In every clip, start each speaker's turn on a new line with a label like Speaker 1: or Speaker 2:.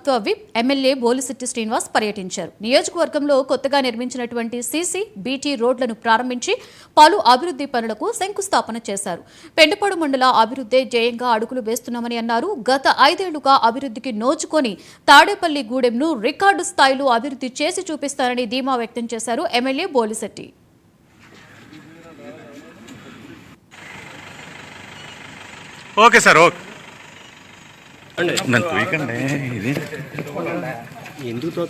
Speaker 1: ప్రభుత్వ whip MLA Bolisetti Srinivas పర్యటించారు. నియోజకవర్గంలో కొత్తగా నిర్మించినటువంటి సీసీ, బీటీ రోడ్లను ప్రారంభించి పలు అభివృద్ధి పనులకు శంకుస్థాపన చేశారు. పెండపాడు మండల అభివృద్ధి జయంగా అడుగులు వేస్తున్నామని అన్నారు. గత 5 ఏళ్లుగా అభివృద్ధికి నోచుకొని తాడేపల్లి గూడెంను రికార్డు స్థాయిలో అభివృద్ధి చేసి చూపిస్తారని ధీమా వ్యక్తం చేశారు MLA Bolisetti.
Speaker 2: Okay sir, okay. నన్ను చూయకండి, ఇది ఎందుకు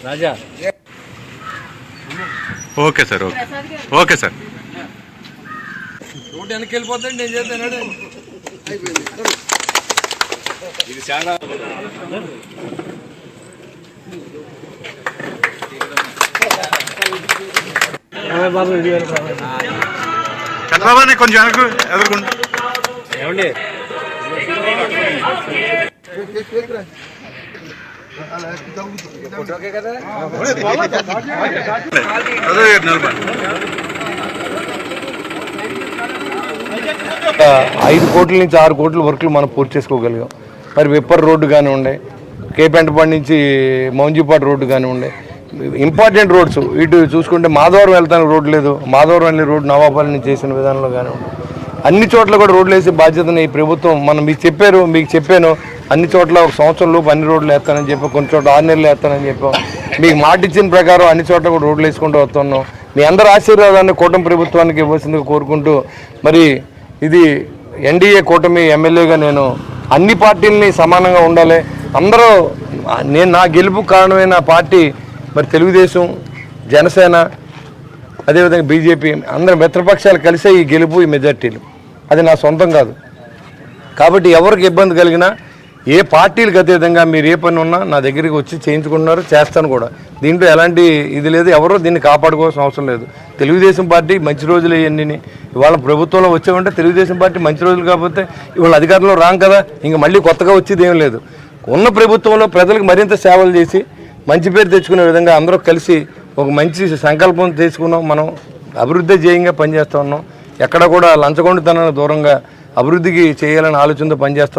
Speaker 2: రాజా. Okay sir, okay, okay sir.
Speaker 3: Road వెనక్కి వెళ్ళిపోతాండి, నేను చేస్తాను. ఇది చాలా
Speaker 2: చంద్రబాబు కొంచెం వెనక్కు ఎదుర్కొంటు
Speaker 3: ఏమండి. కదా
Speaker 4: 5 కోట్ల నుంచి 6 కోట్ల వర్కులు మనం పూర్తి చేసుకోగలిగాం. మరి విప్పర్ రోడ్డు కానివ్వండి, కేపెంటపాడు నుంచి మౌంజీపాడు రోడ్డు కానివ్వండి, ఇంపార్టెంట్ రోడ్స్ ఇటు చూసుకుంటే మాధవరం వెళ్తానికి రోడ్డు లేదు. మాధవరం వెళ్ళే రోడ్డు నవాపల్లి నుంచి చేసిన విధానంలో కానివ్వండి, అన్ని చోట్ల కూడా రోడ్లు వేసే బాధ్యతని ఈ ప్రభుత్వం మనం మీకు చెప్పాను అన్ని చోట్ల 1 సంవత్సరం లోపు అన్ని రోడ్లు వేస్తానని చెప్పాం, కొన్ని చోట్ల 6 నెలలు వేస్తానని చెప్పాం. మీకు మాట ఇచ్చిన ప్రకారం అన్ని చోట్ల కూడా రోడ్లు వేసుకుంటూ వస్తున్నాం. మీ అందరి ఆశీర్వాదాన్ని కూటమి ప్రభుత్వానికి ఇవ్వాల్సిందిగా కోరుకుంటూ, మరి ఇది ఎన్డీఏ కూటమి ఎమ్మెల్యేగా నేను అన్ని పార్టీలని సమానంగా ఉండాలి. అందరూ నా గెలుపు కారణమైన పార్టీ మరి తెలుగుదేశం, జనసేన, అదేవిధంగా బీజేపీ అందరు మిత్రపక్షాలు కలిసే ఈ గెలుపు, ఈ మెజార్టీలు. అది నా సొంతం కాదు. కాబట్టి ఎవరికి ఇబ్బంది కలిగినా, ఏ పార్టీలకు అతీతంగా మీరు ఏ పని ఉన్నా నా దగ్గరికి వచ్చి చేయించుకుంటున్నారు, చేస్తాను కూడా. దీంట్లో ఎలాంటి ఇది లేదు. ఎవరో దీన్ని కాపాడుకోవాల్సిన అవసరం లేదు. తెలుగుదేశం పార్టీ మంచి రోజులు ఇవన్నీ. ఇవాళ ప్రభుత్వంలో వచ్చామంటే తెలుగుదేశం పార్టీ మంచి రోజులు కాకపోతే ఇవాళ అధికారంలో రాం కదా, ఇంక మళ్ళీ కొత్తగా వచ్చేది ఏం లేదు. ఉన్న ప్రభుత్వంలో ప్రజలకు మరింత సేవలు చేసి మంచి పేరు తెచ్చుకునే విధంగా అందరూ కలిసి ఒక మంచి సంకల్పం తీసుకున్నాం. మనం అభివృద్ధి ధ్యేయంగా పనిచేస్తూ ఉన్నాం. ఎక్కడ కూడా లంచగొండితనానికి దూరంగా అభివృద్ధికి చేయాలని ఆలోచనతో పనిచేస్తాం.